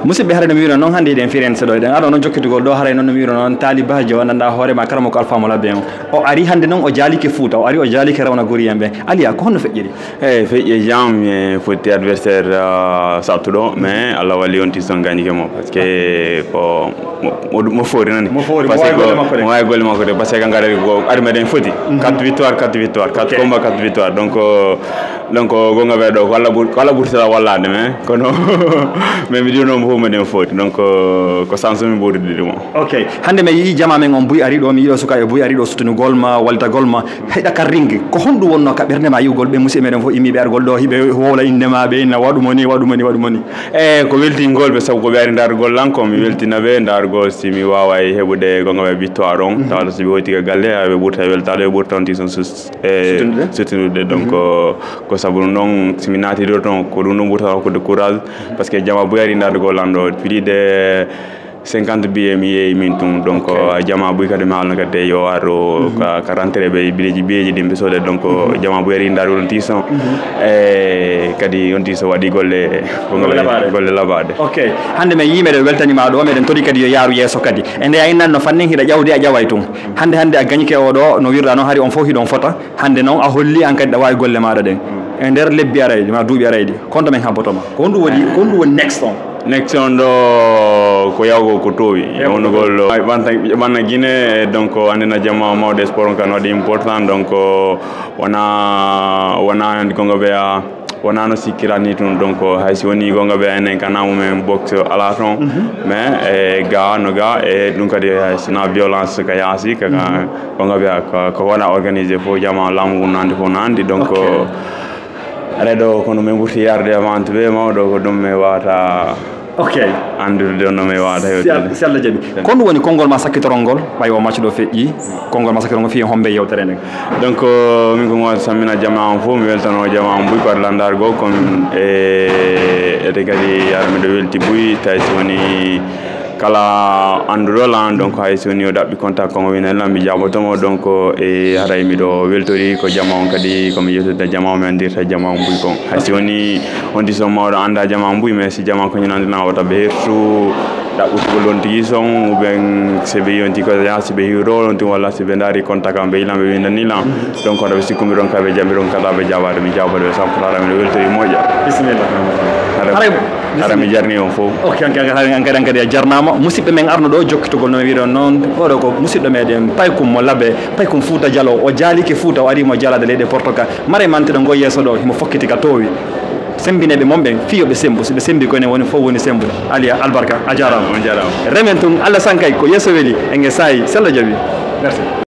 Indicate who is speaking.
Speaker 1: musidɓe hare no mbiruno noon hannde eɗen firense ɗo eɗen aɗa noon jokkitugol ɗo haray noon no mbiruno noon talibaji o gandanɗa hoorema karamo ko Alpha Moula Beng o ari hannde noon o jaalike Fouta o ari o jaalike Rawna Goriyen ɓe Aliya ko honno feƴƴiri
Speaker 2: eyyi feƴƴi jam mi fotti adversaire sattuɗo mais Allah walli on tison gagnike mo par ce que ko mo foori nani mo wawi golle makko de par ce que kanko ari meɗen foti 4 victoire 4 combat 4 victoire donc gonga weɗo ko Allah ɓurtata wallade mais kono mais mi ɗino mo fof meɗen foti donc ko sansumi ɓurdiɗi mo
Speaker 1: ok hannde mi yii jama men on Buy ari ɗo mi yiiɗo sukaɓe Buy ari ɗo suttunugol ma waldagol ma heɗa ka ringue ko honɗum wonno ka ɓerdema yiwgol ɓe musidɓe meɗen fof immiɓe argol ɗo hiɓe wowla indema ɓe inna waɗumo ni
Speaker 2: eyyi ko weltingol ɓe saabu koɓe ari dargol lanko mi weltinaɓe dargol si mi wawa heɓude gonga ɓe victoire on tawata soɓe hoytiga galle ɓe ɓurta weltade ɓe ɓurta on tison suttunude donc ko saabu noon somi naati ɗo toon ko ɗum ɗum ɓurtata hokkude courage par ce que jama Buy ari dargol lanɗo plus de 50 billets mi yeeyi min tum donc jama Buy kadi mi haalno kadi yo aro ka rentré ɓe bileji ɗi ɓe soode donc jama Buy ari dargol on tison e kadi on tison waɗi golle labade
Speaker 1: ok hannde mi yimeɗen weltanima ɗo meɗen tori kadi yo yaaru yesso kadi e nde aynanno fannen hiɗa ƴawdi a ƴaway tum hannde a gañike oɗo no wirɗa noon haari on fof hiɗon fota hannde noon a holli an kadi ɗa wawi golle maɗa ɗen e nder lebbi arayɗi ma duuɓi arayɗi konto men habbotoma ko honɗum woni next on
Speaker 2: ɗo ko yawgo ko towi wonugol ɓanna Guinée donc andina jama mawde sport on kan waɗi important donc wona hande gonga ɓeya wona no sikkirani tun donc haysi woni gonga ɓe enen kanamumen boxe ala ton mais ga e ɗum kadi sina violence ka yaasi kaka gonga ɓeya ko wona organisé fo jama laamu nandi fo nandi donc aɗa kono min ɓurti yarde vente ɓe mawɗo ko ɗum mi wawata
Speaker 1: ok
Speaker 2: andude no mi wawata hewtide
Speaker 1: si Allah jaaɓi ko ɗum woni konngol ma sakkitorol ngol ɓay o match ɗo feƴƴi konngol ma sakkitorol ngol fi hombe yewtere nden
Speaker 2: donc min ko gowata sammina jama on fof mi weltano jama on Buy ko landargo comme ete kadi yara miɗo welti Buy tawi so woni kala anduɗol an donc hayso ni o ɗaɓɓi contact kongo winella mi jabotomo donc e haray miɗo weltori ko jama on kadi komi yettude jama o mi andirta jama on Buy kon haysi woni on tison mawɗo anda jama on Buy mais si jama koñinandina o taɓa hertu ɗaɓɓutugol on tigui son ou bien soɓe yonti ko yasi ɓe hiwro on tun walla soɓe daari contact am ɓe yilan ɓe windanilan donc oɗaɓe sikkumiɗon kaɓe jamiron kala ɓe jaɓade mi jaɓade ɓe sampotara miɗo weltori moƴƴa
Speaker 1: bisimilla
Speaker 2: hara mi jarni on fof
Speaker 1: ok an kadi a jarnama musidɓe men arno ɗo jokkitugol no wiɗon noon oɗo ko musidɗo meɗen Paykum mo Labe Paykum Fouta Dialo o jaalike Fouta o ari mo jalade leyɗe Portugal mare manteɗo ngo yesso ɗo himo fokkiti ka towi sembineɓe momɓe fiyoɓe sembu soɓe sembi koyne woni fof woni sembude Aliya albarka a jarama remen tun Allah sankay ko yesso weeli e nge saayi sello jaaɓi merci